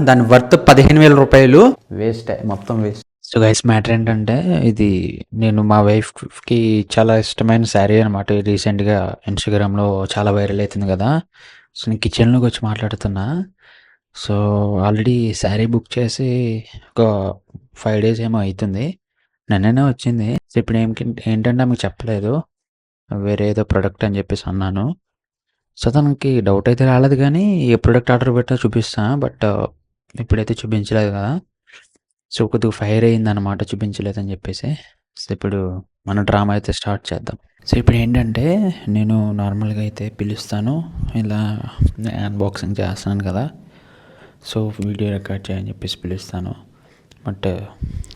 దాని వర్త్ 15,000 రూపాయలు. వేస్ట్, మొత్తం వేస్ట్. సో గైస్, మ్యాటర్ ఏంటంటే ఇది నేను మా వైఫ్కి చాలా ఇష్టమైన శారీ అనమాట. రీసెంట్గా ఇన్స్టాగ్రామ్లో చాలా వైరల్ అవుతుంది కదా. సో నేను కిచెన్లోకి వచ్చి మాట్లాడుతున్నా. సో ఆల్రెడీ శారీ బుక్ చేసి ఒక 5 days ఏమో అవుతుంది. నిన్ననే వచ్చింది. సో ఇప్పుడు ఏంటంటే మీకు చెప్పలేదు, వేరే ఏదో ప్రోడక్ట్ అని చెప్పేసి అన్నాను. సో తనకి డౌట్ అయితే రాలేదు, కానీ ఏ ప్రోడక్ట్ ఆర్డర్ పెట్టా చూపిస్తా. బట్ ఇప్పుడైతే చూపించలేదు కదా. సో కొద్దిగా ఫైర్ అయిందనమాట చూపించలేదని చెప్పేసి. సో ఇప్పుడు మన డ్రామా అయితే స్టార్ట్ చేద్దాం. సో ఇప్పుడు ఏంటంటే నేను నార్మల్గా అయితే పిలుస్తాను, ఇలా అన్బాక్సింగ్ చేస్తున్నాను కదా. సో వీడియో రికార్డ్ చేయని చెప్పేసి పిలుస్తాను. బట్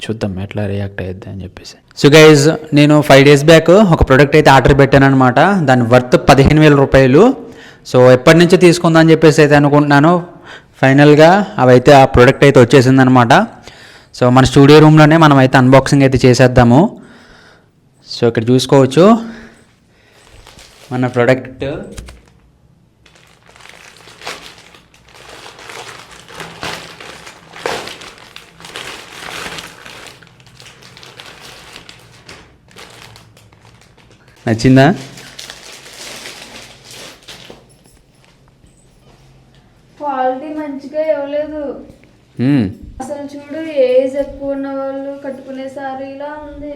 చూద్దాం ఎట్లా రియాక్ట్ అయ్యిద్ది అని చెప్పేసి. సో గైజ్, నేను 5 days బ్యాక్ ఒక ప్రోడక్ట్ అయితే ఆర్డర్ పెట్టాను అనమాట. దాని వర్త్ 15,000 రూపాయలు. సో ఎప్పటి నుంచో తీసుకుందాం అని చెప్పేసి అయితే అనుకుంటున్నాను. ఫైనల్గా అవైతే ఆ ప్రోడక్ట్ అయితే వచ్చేసిందనమాట. సో మన స్టూడియో రూమ్లోనే మనం అయితే అన్బాక్సింగ్ అయితే చేసేద్దాము. సో ఇక్కడ చూసుకోవచ్చు మన ప్రోడక్ట్. నచ్చిందా? క్వాలిటీ మంచిగా ఇవ్వలేదు అసలు. చూడు, ఏజ్ ఎక్కువ ఉన్న వాళ్ళు కట్టుకునే సారీలా ఉంది.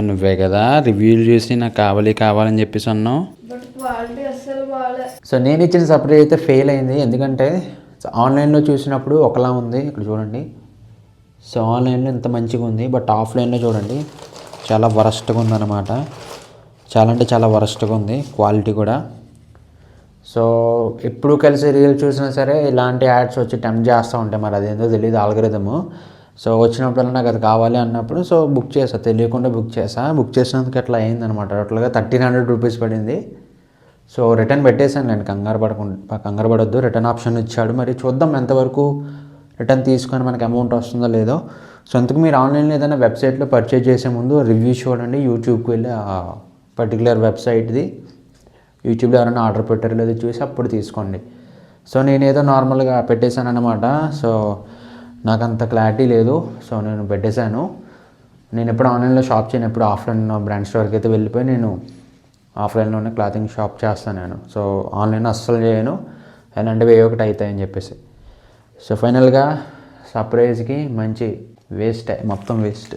నువ్వే కదా రివ్యూలు చూసి నాకు కావాలని చెప్పేసి అన్నావు. బట్ క్వాలిటీ అస్సలు బాగాలే. సో నేను ఇచ్చిన సప్లై అయితే ఫెయిల్ అయింది. ఎందుకంటే ఆన్లైన్లో చూసినప్పుడు ఒకలా ఉంది, ఇక్కడ చూడండి. సో ఆన్లైన్లో ఇంత మంచిగా ఉంది, బట్ ఆఫ్లైన్లో చూడండి చాలా వరస్ట్గా ఉందన్నమాట. చాలా అంటే చాలా వరస్ట్గా ఉంది క్వాలిటీ కూడా. సో ఎప్పుడు కలిసి రీల్ చూసినా సరే ఇలాంటి యాడ్స్ వచ్చి టెంప్ట్ చేస్తూ ఉంటాయి. మరి అదేందో తెలియదు ఆల్గరిథము. సో వచ్చినప్పుడల్లా నాకు అది కావాలి అన్నప్పుడు సో బుక్ చేసా, తెలియకుండా బుక్ చేసినందుకు అట్లా అయిందనమాట. టోటల్గా 1,300 రూపీస్ పడింది. సో రిటర్న్ పెట్టేశాను నేను, కంగారు పడొద్దు. రిటర్న్ ఆప్షన్ ఇచ్చాడు, మరి చూద్దాం ఎంతవరకు రిటర్న్ తీసుకొని మనకి అమౌంట్ వస్తుందో లేదో. సో అందుకు మీరు ఆన్లైన్లో ఏదైనా వెబ్సైట్లో పర్చేజ్ చేసే ముందు రివ్యూ చూడండి. యూట్యూబ్కి వెళ్ళి ఆ పర్టికులర్ వెబ్సైట్ది, యూట్యూబ్లో ఎవరైనా ఆర్డర్ పెట్టారో లేదో చూసి అప్పుడు తీసుకోండి. సో నేనేదో నార్మల్గా పెట్టేశాను అన్నమాట. సో నాకు అంత క్లారిటీ లేదు, సో నేను పెట్టేశాను. నేను ఎప్పుడు ఆన్లైన్లో షాప్ చేయను, ఎప్పుడు ఆఫ్లైన్ బ్రాండ్ స్టోర్కి అయితే వెళ్ళిపోయి నేను ఆఫ్లైన్లోనే క్లాతింగ్ షాప్ చేస్తాను నేను. సో ఆన్లైన్ అస్సలు చేయను, ఎలాంటివి ఏ ఒకటి అవుతాయని చెప్పేసి. సో ఫైనల్గా సర్ప్రైజ్కి మంచి వేస్ట్, మొత్తం వేస్ట్.